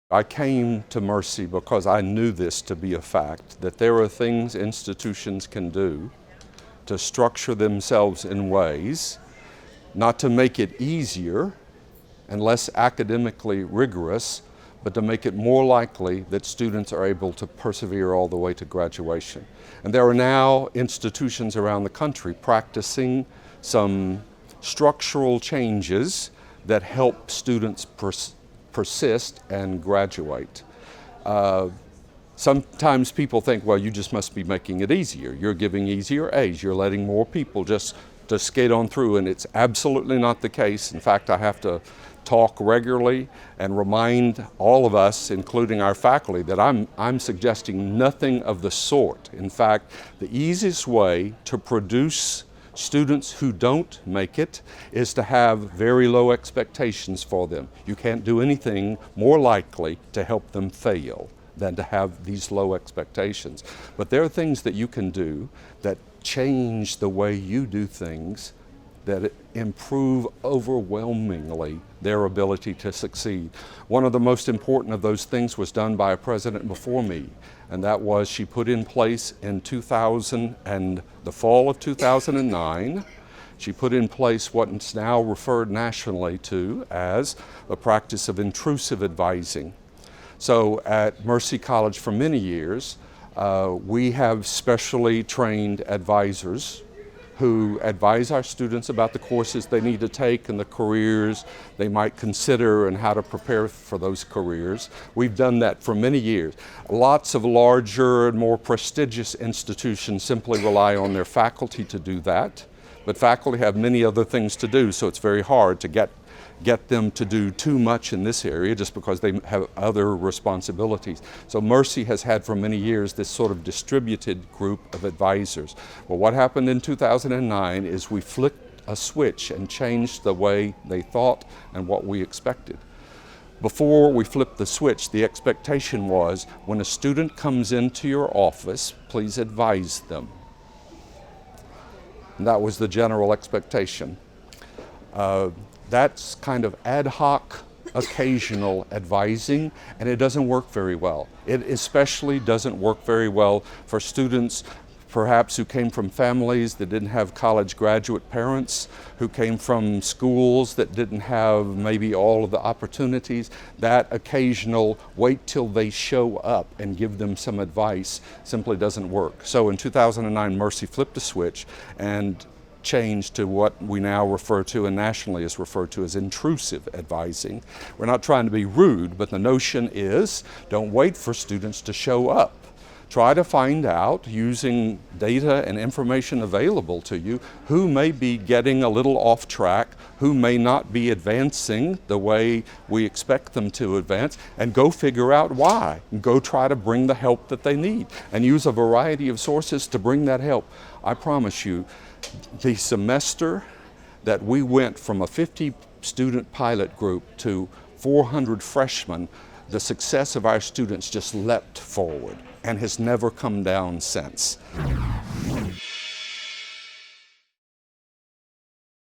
I came to Mercy because I knew this to be a fact, that there are things institutions can do to structure themselves in ways not to make it easier and less academically rigorous, but to make it more likely that students are able to persevere all the way to graduation. And there are now institutions around the country practicing some structural changes that help students persist and graduate. Sometimes people think, well, you just must be making it easier. You're giving easier A's. You're letting more people just skate on through, and it's absolutely not the case. In fact, I have to talk regularly and remind all of us, including our faculty, that I'm suggesting nothing of the sort. In fact, the easiest way to produce students who don't make it is to have very low expectations for them. You can't do anything more likely to help them fail than to have these low expectations. But there are things that you can do that change the way you do things that improve overwhelmingly their ability to succeed. One of the most important of those things was done by a president before me, and that was she put in place in the fall of 2009, she put in place what is now referred nationally to as the practice of intrusive advising. So at Mercy College for many years, we have specially trained advisors who advise our students about the courses they need to take and the careers they might consider and how to prepare for those careers. We've done that for many years. Lots of larger and more prestigious institutions simply rely on their faculty to do that, but faculty have many other things to do, so it's very hard to get them to do too much in this area just because they have other responsibilities. So Mercy has had for many years this sort of distributed group of advisors. Well, what happened in 2009 is we flicked a switch and changed the way they thought and what we expected. Before we flipped the switch, the expectation was when a student comes into your office, please advise them. And that was the general expectation. That's kind of ad hoc, occasional advising, and it doesn't work very well. It especially doesn't work very well for students perhaps who came from families that didn't have college graduate parents, who came from schools that didn't have maybe all of the opportunities. That occasional wait till they show up and give them some advice simply doesn't work. So in 2009, Mercy flipped a switch and changed to what we now refer to and nationally is referred to as intrusive advising. We're not trying to be rude, but the notion is don't wait for students to show up. Try to find out, using data and information available to you, who may be getting a little off track, who may not be advancing the way we expect them to advance, and go figure out why. And go try to bring the help that they need, and use a variety of sources to bring that help. I promise you, the semester that we went from a 50-student pilot group to 400 freshmen, the success of our students just leapt forward and has never come down since.